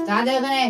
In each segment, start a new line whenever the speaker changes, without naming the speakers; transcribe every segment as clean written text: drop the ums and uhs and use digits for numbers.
চা দে ওখানে।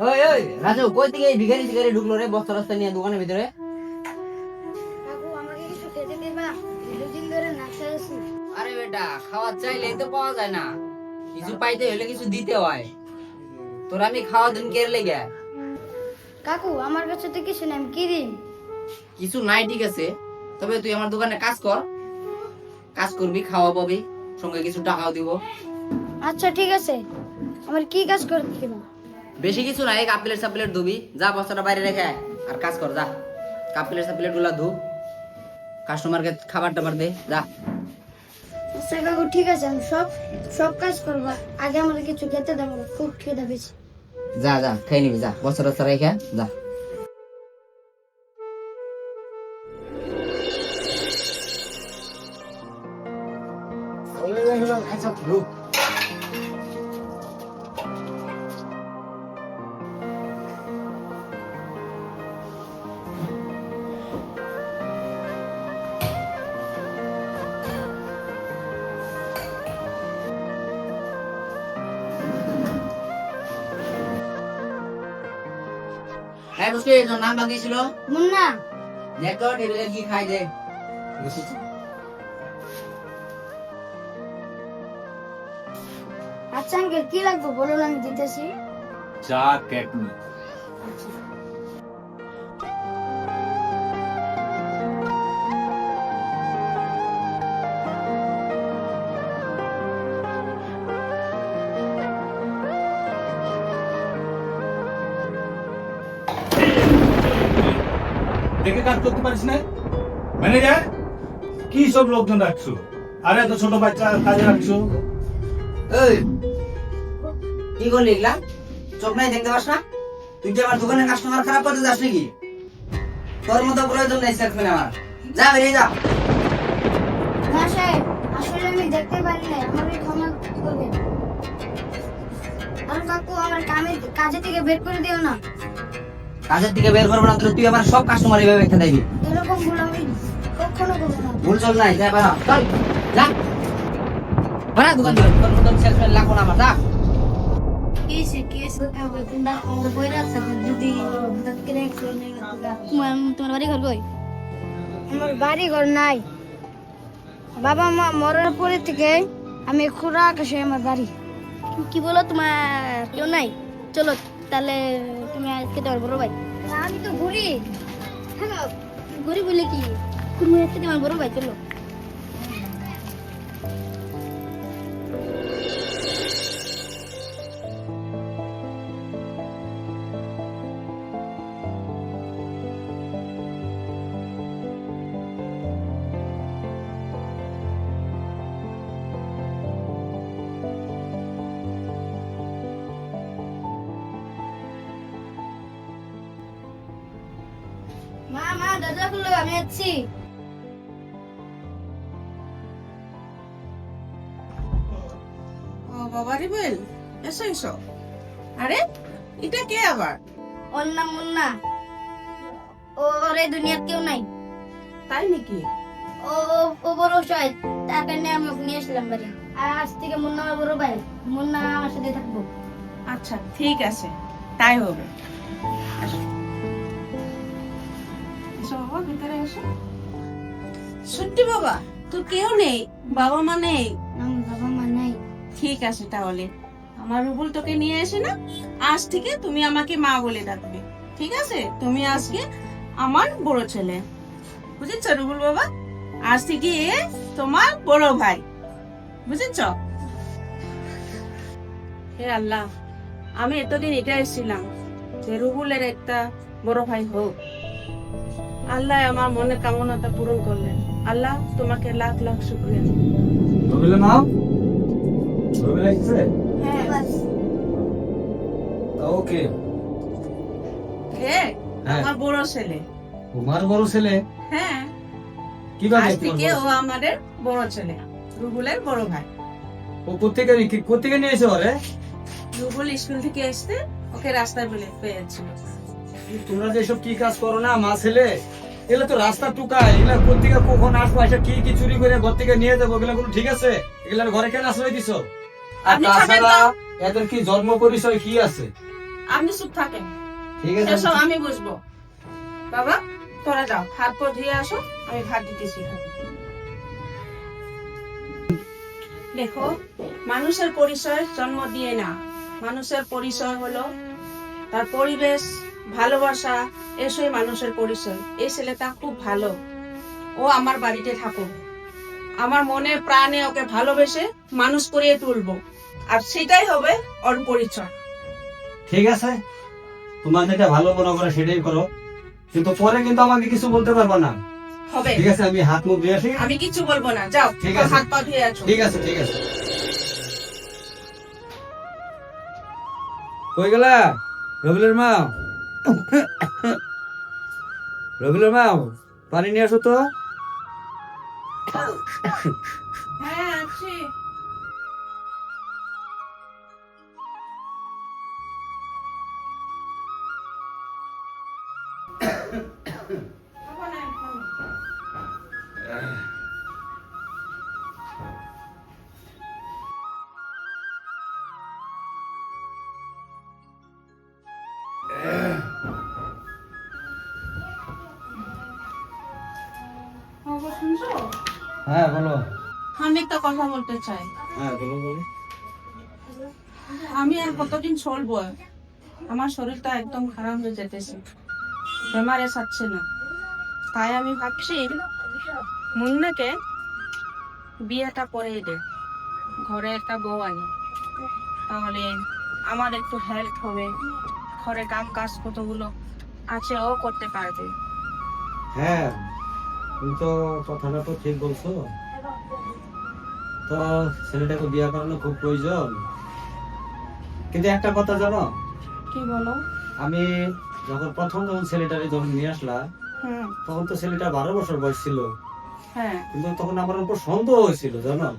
ওই ওই রাজু, কই থেকে এই ভিখারি টিখারি ঢুকলো রে বস্তা রাস্তা নিয়ে দোকানের ভিতরে?
কাকু আমাকে কিছু খেতে দেবা? দুদিন ধরে না খেয়েছি।
আরে বেটা, খাওয়া চাইলেই তো পাওয়া যায় না, কিছু পাইতে হলে কিছু দিতে হয়। তোর আমি খাওয়া দিন কে লেগে?
কাকু আমার কাছে তো কিছু নেই, আমি কি দিন?
কিছু নাই ঠিক আছে, তবে তুই আমার দোকানে কাজ কর, কাজ করবি, খাওয়া পাবি, সঙ্গে কিছু টাকাও দিব।
আচ্ছা ঠিক আছে, আমার কি কাজ করতে দেবা?
বেশি কিছু নাই, কাপ প্লেট সাপ্লেট ধুবি, যা বস্তাটা বাইরে রেখে আয়, আর কাজ কর যা। কাপ প্লেট সাপ্লেট গুলা ধু, কাস্টমারকে খাবার টাবার দে, যা।
আচ্ছা কাকু ঠিক আছে, আমি সব সব কাজ করবো। আগে আমার কিছু খেতে দেবো, খুব খিদে পেয়েছে।
যা যা খেয়ে নিবি, যা বস্তা টস্তা রেখে যা। হ্যাঁ বুঝলি, তোর নাম বাকি ছিল?
মুন্না।
দেখ তো টেবিলে কি খাই দে।
আচ্ছা আঙ্কেল কি লাগবে বলুন, আমি দিতেছি।
চা কেটনি। দেখে কাজ করতে পারিস না? ম্যানেজার, কি সব লোকজন রাখছো? আরে এত ছোট বাচ্চা কাজে রাখছো?
এই কি করলি এগুলা? চোখ নাই দেখতে পাস না? তুই কি আমার দোকানের কাস্টমার খারাপ করতে যাস নাকি? তোর মতো প্রয়োজন নেই সেলফম্যান আমার, যা বেরিয়ে যা।
না সাহেব, আসলে আমি দেখতে পারি না, আমাকে ক্ষমা করবেন। আর কাকু আমার কাজে থেকে বের করে দিও না।
কাজের থেকে বের করবো না তো তুই আমার সব কাস্টমার এইভাবে রেখে দিবি?
এরকম ভুল আমি কখনো করবো না।
ভুল চল নাই, যা বাড়া, চল যা বাড়া দোকান থেকে। তোর মতন সেলফম্যান লাগবো না আমার, যা।
তোমার বাড়ি ঘর কই? আমার বাড়ি ঘর নাই, বাবা মা মরার পরে থেকে আমি খোলা আকাশে আমার বাড়ি। কি বলো, তোমার কেউ নাই? চলো তাহলে তুমি আজকে তোমার বড় ভাই। আমি তো ঘুরি। হ্যালো, ঘুরি বলে কি? তুমি আজকে তোমার বড় ভাই, চলো। মা মা দরজা খুললো, আমি যাচ্ছি।
ও বাবা রিবেল, এসো এসো। আরে এটা কে আবার?
ওর নাম মুন্না। ওর এই দুনিয়ার কেউ নাই।
তাই নাকি?
ও ও বড় অসহায়, তার কারণে আমি ওকে নিয়ে আসলাম বাড়ি। আর আজ থেকে মুন্না আমার বড় ভাই, মুন্না আমার সাথে থাকবো।
আচ্ছা ঠিক আছে, তাই হবে। আসো। এসো বাবা, ভিতরে এসো। সত্যি বাবা, তোর কেউ নেই? বাবা মা নেই?
আমার বাবা মা নাই।
ঠিক আছে তাহলে, আমার রুবুল তোকে নিয়ে এসে না, আজ থেকে তুমি আমাকে মা বলে ডাকবে, ঠিক আছে? তুমি আজকে আমার বড় ছেলে, বুঝেছ রুবুল বাবা? আজ থেকে এ তোমার বড় ভাই, বুঝেছ? হে আল্লাহ, আমি এতদিন এটা এসেছিলাম যে রুবুলের একটা বড় ভাই হোক। আল্লাহ আমার মনের কামনাটা পূরণ করলেন। আল্লাহ তোমাকে লাখ লাখ শুকরিয়া।
রবিলের নাম? রবিল এসেছে?
হ্যাঁ
কে?
হে
হ্যাঁ।
আমার বড় ছেলে।
তোমার বড় ছেলে?
হ্যাঁ,
কিভাবে
আজ
তোমার
থেকে
বড়
ও
ছেলে?
আমাদের বড় ছেলে, রুবুলের বড় ভাই।
ও কোত্থেকে নিয়েছে ওরে?
রুবুল স্কুল থেকে আসতে ওকে রাস্তায় পেয়েছিল।
তোমরা যে সব কি কাজ করো না মা ছেলে, এগুলো তো রাস্তা টুকায়, এগুলা কোত্থেকে কখন আসবো, এসে কি কি চুরি করে ঘর থেকে নিয়ে যাবো, এগুলো কোনো ঠিক আছে? এগুলার ঘরে কেন আশ্রয় দিছো? আর
আপনি থাকেন
তাছাড়া
তো।
এদের কি জন্ম পরিচয় কি আছে?
আপনি চুপ থাকেন,
ঠিক আছে
সেসব আমি বুঝবো। বাবা তোরা যাও, হাত পা ধুয়ে আসো, আমি ভাত দিতেছি। দেখো, মানুষের পরিচয় জন্ম দিয়ে না, মানুষের পরিচয় হলো তার পরিবেশ, ভালোবাসা, এসবই মানুষের পরিচয়। এই ছেলেটা খুব ভালো, ও আমার বাড়িতে থাকুক, আমার মনে প্রাণে ওকে ভালোবেসে মানুষ করিয়ে তুলবো, আর সেটাই হবে ওর পরিচয়।
ঠিক আছে, তোমার যেটা ভালো মনে করে সেটাই করো, কিন্তু পরে কিন্তু আমাকে কিছু বলতে পারবে না।
হবে,
ঠিক আছে, আমি হাত মুখ ধুয়ে আসি।
আমি কিছু বলবো না, যাও
ঠিক
তোর
আছে।
হাত পা ধুয়ে আছো।
ঠিক আছে, ঠিক আছে। কই গেলা রবিলের মা? রবিলের মা, পানি নিয়ে আসো তো।
হ্যাঁ আছি। বাবা, শুনছো?
হ্যাঁ বলো।
আমি একটা কথা বলতে চাই।
হ্যাঁ বলো বলো।
আমি আর কতদিন চলবো? আমার শরীরটা একদম খারাপ হয়ে যেতেছে, বেমারে ছাড়ছে না। তাই আমি ভাবছি মুন্নাকে বিয়েটা করে দে, ঘরে একটা বউ আনি, তাহলে আমার একটু হেল্প হবে, ঘরে কাম কাজ কতগুলো আছে ও করতে পারবে।
হ্যাঁ, তুমি তো কথাটা তো ঠিক বলছো। তো ছেলেটাকে বিয়ে করানো খুব প্রয়োজন, কিন্তু একটা কথা জানো,
কি বলো?
আমি যখন ছেলেটারে যখন নিয়ে আসলাম,
হুম।
তখন তো ছেলেটা 12 বছর বয়স ছিল,
হ্যাঁ।
কিন্তু তখন আমার উপর সন্দেহ হয়েছিল জানো।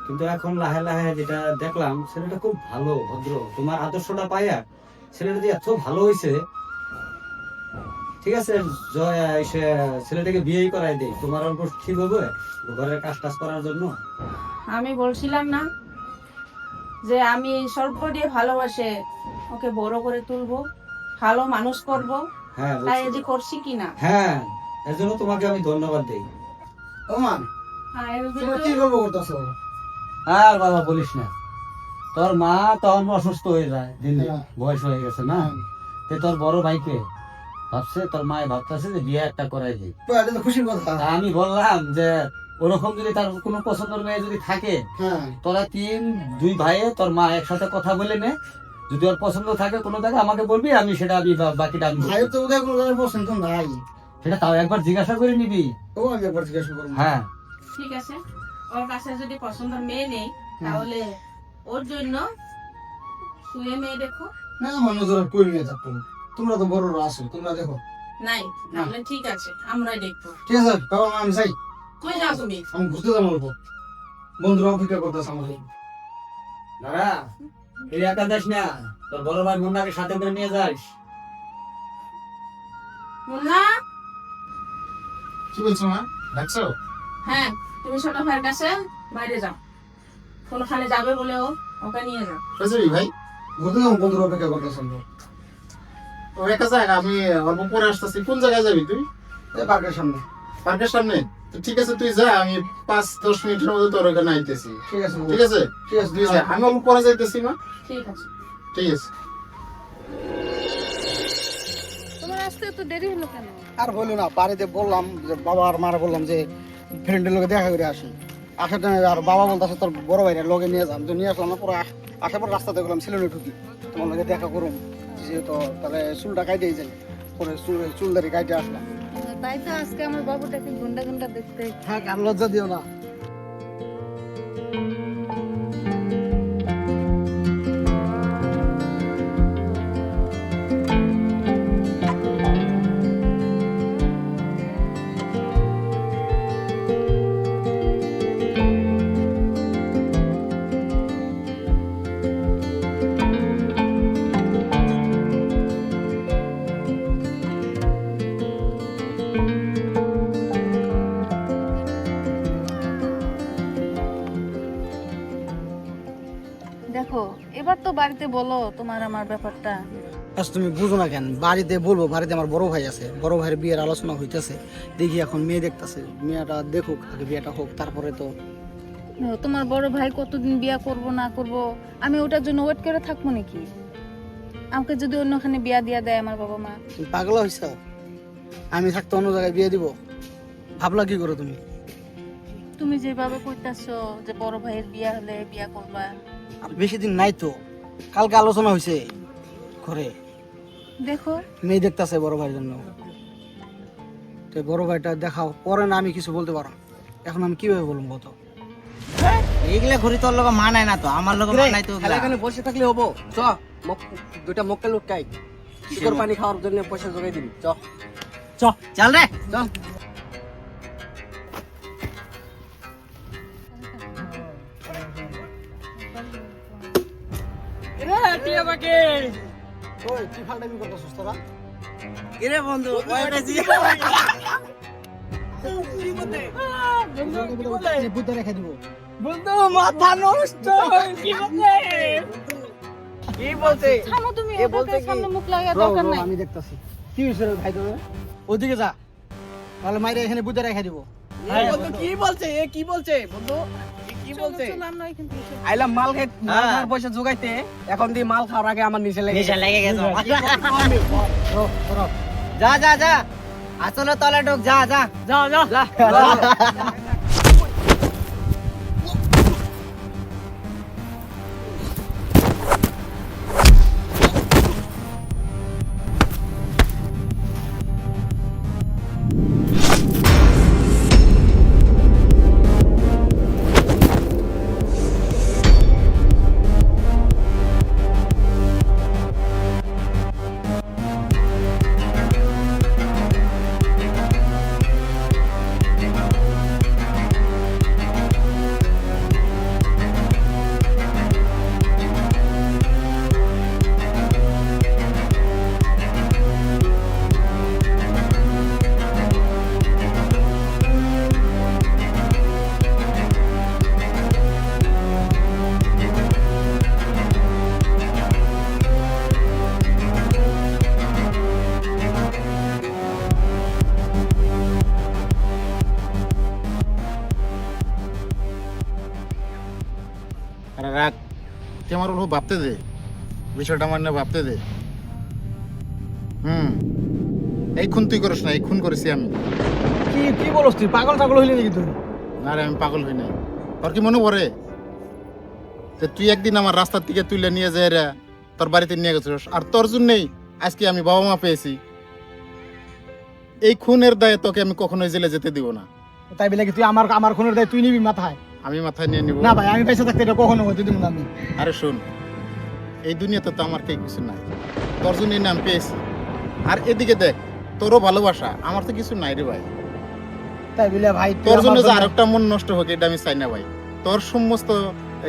কিন্তু এখন লাহে লাহে যেটা দেখলাম, ছেলেটা খুব ভালো ভদ্র, তোমার আদর্শটা পাইয়া ছেলেটা যে এত ভালো হয়েছে। ঠিক আছে, ছেলেটাকে বিয়েই করাই দেই, তোমার উপর ঠিক হবে ঘরের কাজ টাজ করার জন্য।
আমি বলছিলাম না যে আমি স্বল্প দিয়ে ভালোবাসে ওকে বড় করে তুলবো, ভালো মানুষ করব,
হ্যাঁ
তাই
বলছি।
এদি করছি কিনা।
হ্যাঁ, এর জন্য তোমাকে আমি ধন্যবাদ দেই।
ওমান তুমি কি গল্প করতেছো?
আর বাবা বলিস না, তোর মা তখন অসুস্থ হয়ে যায়, দিন দিন বয়স হয়ে গেছে না, তে তোর বড় ভাইকে ভাবছে, তোর মায়ে ভাবতেছে যে বিয়ে একটা করাই দিই।
তো এটা তো খুশির কথা।
তা আমি বললাম যে ওরকম যদি তার কোনো পছন্দের মেয়ে যদি থাকে,
হ্যাঁ,
তোরা দুই ভাইয়ে তোর মা একসাথে কথা বলে নে, যদি ওর পছন্দ থাকে কোনো জায়গায় আমাকে বলবি, আমি সেটা আমি বাকিটা আমি
ভাই তো উদয় কোনো ধরনের পছন্দ নাই।
সেটা তাও একবার জিজ্ঞাসা করে নিবি।
ও আমি একবার জিজ্ঞাসা করবো।
হ্যাঁ
ঠিক আছে, ওর কাছে যদি পছন্দের মেয়ে নেই, তাহলে ওর জন্য শুয়ে মেয়ে দেখো।
না মানুষ ধরে কই নিয়ে থাকবো, তোমরা তো বড়রা আছো, তোমরা দেখো।
নাই, তাহলে ঠিক আছে, আমরাই দেখবো।
ঠিক আছে বাবা মা, আমি যাই,
কই যাও তুমি?
আমি ঘুরতে যাবো অল্প, বন্ধুরা অপেক্ষা করতেছে আমাকে।
দাঁড়া, এই একা যাস না, তোর বড় ভাই মুন্নাকে সাথে করে নিয়ে যাস।
মুন্না,
কি বলছো মা, ডাকছো?
হ্যাঁ তুমি ছোট ভাইয়ের কাছে বাইরে যাও, কোনখানে যাবে বলে ওকে নিয়ে যাও।
বুঝলি ভাই, ঘুরতে যাবো, বন্ধুরা অপেক্ষা করতেছে।
ও একা জায়গা, আমি অল্প পরে আসতেছি। কোন জায়গায় যাবি তুই?
এই পার্কের সামনে।
পার্কের সামনে? তো ঠিক আছে, তুই যা, আমি 5-10 মিনিটের মধ্যে তোর ওখানে আইতেছি।
ঠিক আছে
ঠিক আছে,
ঠিক আছে,
তুই যা, আমি অল্প পরে যাইতেছি। মা
ঠিক আছে।
ঠিক আছে।
তোমার আসতে তো দেরি হলো কেন?
আর বললো না, বাড়িতে বললাম যে বাবা আর মারা বললাম যে ফ্রেন্ডের লোকে দেখা করে আসি, আসার টাইমে আর বাবা বলতেছে তোর বড় ভাইয়ের লগে নিয়ে যাম, তো নিয়ে আসলাম না। পুরো আসার পর রাস্তাতে গেলাম সিলেটে ঢুকি, তোমার লগে দেখা করুন, যেহেতু তাহলে চুলটা কাইটেই যাই, পরে চুল দাঁড়ি কাইটে আসলাম।
তাই তো আজকে আমার বাবুটাকে ঘন্টা ঘন্টা দেখতে।
হ্যাঁ, আর লজ্জা দিও না।
তো বাড়িতে বলো তোমার আমার ব্যাপারটা।
আচ্ছা তুমি বুঝো না কেন? বাড়িতে বলবো, বাড়িতে আমার বড় ভাই আছে, বড় ভাইয়ের বিয়ের আলোচনা হইতেছে। দেখি এখন মেয়ে দেখতেছে, মেয়েটা দেখুক, আগে বিয়েটা হোক, তারপরে তো।
তোমার বড় ভাই কতদিন বিয়া করব না করব, আমি ওটার জন্য ওয়েট করে থাকবো নাকি? আমাকে যদি অন্যখানে বিয়া দিয়া দেয় আমার বাবা মা।
তুমি পাগলা হইছ? আমি থাকতে অন্য জায়গায় বিয়ে দিব? ভাবলা কি করো তুমি?
তুমি যেভাবে কইতাছো যে বড় ভাইয়ের বিয়া হলে বিয়া করবা,
আর বেশি দিন নাই তো, কালকে আলোচনা হয়েছে ঘরে,
দেখো
মেয়ে দেখতেছে বড় ভাইয়ের জন্য। তো বড় ভাইটা দেখাও, পরে না আমি কিছু বলতে পারো। এখন আমি কিভাবে বলবো বলো?
এইগুলা ঘুরি তোর লোক মানায় না তো, আমার লোক মানায় তো।
এখানে বসে থাকলে হবো? চ দুইটা মক্কা লোক খাই, শিকড় পানি খাওয়ার জন্য পয়সা জোগাই দিবি। চ চ
চল রে
চল। ওই কি ফালটামি করতেছিস তোরা?
কিরে বন্ধু
বুদ্ধা রেখে দিব।
বন্ধু মাথা নষ্ট কি বলছে?
থামো তুমি,
এ
ওটাকে
বলতে কি?
সামনে মুখ লাগা
রো,
দরকার
রো,
নাই।
আমি দেখতাছি কি হয়েছে রে ভাই তোর? ওদিকে যা, তাহলে মাইরে এখানে বুদ্ধা রেখে দিব।
বন্ধু কি বলছে? এ কি বলছে বন্ধু? কি বলছে?
চলো, আমরা এখান থেকে চলি।
আইলাম মাল খাওয়ার পয়সা জোগাইতে, এখন দিয়ে মাল খাওয়ার আগে আমার নিচে লেগে
নিশা লেগে গেছে।
রো, রো।
যা যা যা, আসলে তলে ঢোক, যা যা
যা যা
যা।
আরে রাখ, তুই আমার ওর ভাবতে দে, বিষয়টা আমার না ভাবতে দে। এই খুন তুই করিস না, এই খুন করেছি আমি।
কি কি বলছ তুই? পাগল টাগল হইলি নাকি তুই?
না রে, আমি পাগল হই নাই। তোর কি মনে পড়ে যে তুই একদিন আমার রাস্তার থেকে তুলে নিয়ে যায় রে, তোর বাড়িতে নিয়ে গেছিস, আর তোর জন্যই আজকে আমি বাবা মা পেয়েছি। এই খুনের দায়ে তোকে আমি কখনোই জেলে যেতে দিব না।
তাই বলে কি তুই আমার খুনের দায় তুই নিবি মাথায়?
আমি মাথায় নিয়ে নিব
না ভাই, আমি পয়সা থাকতে এটা কখনো হইতে দিব না আমি।
আরে শোন, এই দুনিয়াতে তো আমার কেউ কিছু নাই, তোর জন্যই নাম পেয়েছি। আর এদিকে দেখ, তোরও ভালোবাসা, আমার তো কিছু নাই রে ভাই।
তাই বলে ভাই
তোর জন্য যে আরেকটা মন নষ্ট হোক এটা আমি চাই না ভাই। তোর সমস্ত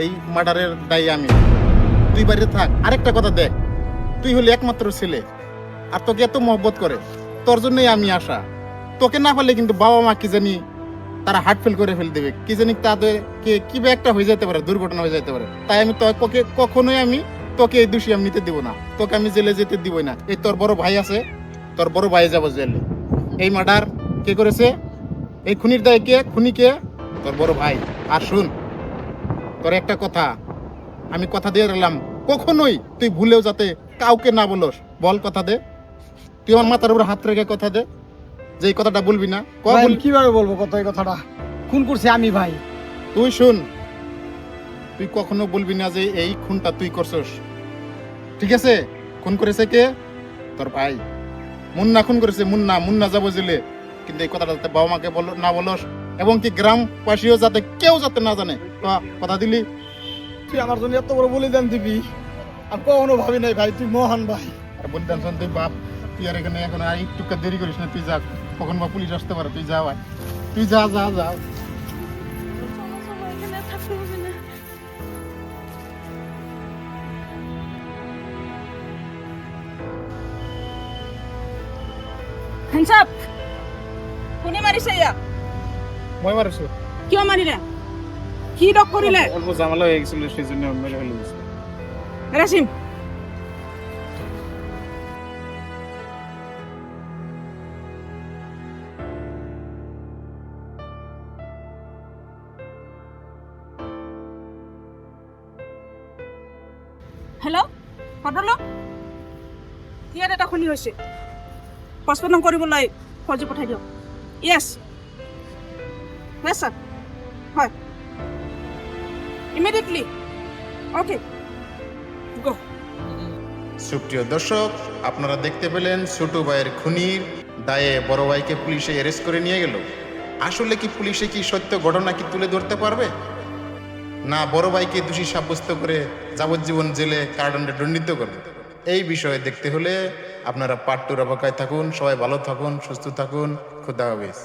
এই মার্ডারের দায়ী আমি। তুই বাড়িতে থাক। আরেকটা কথা দেখ, তুই হলি একমাত্র ছেলে, আর তোকে এত মহব্বত করে, তোর জন্যই আমি আসা। তোকে না পারলে কিন্তু বাবা মা কি জানি তারা হার্ট ফেল করে ফেল দেবে, কি জানি তাদের কি বা একটা হয়ে যেতে পারে, দুর্ঘটনা হয়ে যেতে পারে। তাই আমি তোকে কখনোই আমি তোকে এই দোষী আমি নিতে দিব না, তোকে আমি জেলে যেতে দিবই না। এই তোর বড় ভাই আছে, তোর বড় ভাই যাবো জেলে। এই মার্ডার কে করেছে? এই খুনির দায় কে? খুনি কে? তোর বড় ভাই। আর শুন, তোর একটা কথা আমি কথা দিয়ে রাখলাম, কখনোই তুই ভুলেও যাতে কাউকে না বলস। বল, কথা দে। তুই আমার মাথার উপর হাত রেখে কথা দে যে এই কথাটা বলবি না।
কিভাবে বলবো কত এই কথাটা? খুন করছি আমি ভাই।
তুই শুন, তুই কখনো বলবি না যে এই খুনটা তুই করছস, ঠিক আছে? খুন করেছে কে? তোর ভাই মুন্না খুন করেছে। মুন্না যাবো জেলে, কিন্তু এই কথাটা যাতে বাবা মাকে না বলস, এবং কি গ্রামবাসীও যাতে কেউ যাতে না জানে। কথা দিলি?
তুই আমার জন্য এত বড় বলিদান দিবি আর কখনো ভাবি নাই ভাই, তুই মহান ভাই।
আর বলিদান শোন, তুই বাপ, তুই আর এখানে এখন আর একটু দেরি করিস না, তুই যা। কখন বা পুলিশ আসতে পারে, তুই যা ভাই, তুই যা যা যা।
চলো, চলো, এখানে আর থাকতে হবে না। Hands up. কোনে মারিছে ইয়া?
মই মারিছো।
কিয় মারিলা? কি ডক করিলে?
অল্প ঝামেলা হয়ে গেছিল, সেই জন্য মেরে ফেলে দিয়েছে।
রাসিম, হেল্ল' ভদ্ৰলোক, ইয়াত এটা খুলি হৈছে, পষ্টমৰ্টম কৰিবলৈ ফৌজি পঠাই দিয়ক। য়েছ য়েছ ছাৰ, হয়, ইমিডিয়েটলি, ওকে গো।
সুপ্রিয় দর্শক, আপনারা দেখতে পেলেন ছোট ভাইয়ের খুনির দায়ে বড় ভাইকে পুলিশে অ্যারেস্ট করে নিয়ে গেল। আসলে কি পুলিশে কি সত্য ঘটনা কি তুলে ধরতে পারবে, না বড় ভাইকে দোষী সাব্যস্ত করে যাবজ্জীবন জেলে কারাদণ্ডে দণ্ডিত করবে? এই বিষয়ে দেখতে হলে আপনারা পার্ট 2 অপেক্ষায় থাকুন। সবাই ভালো থাকুন, সুস্থ থাকুন, খুদা হাফেজ।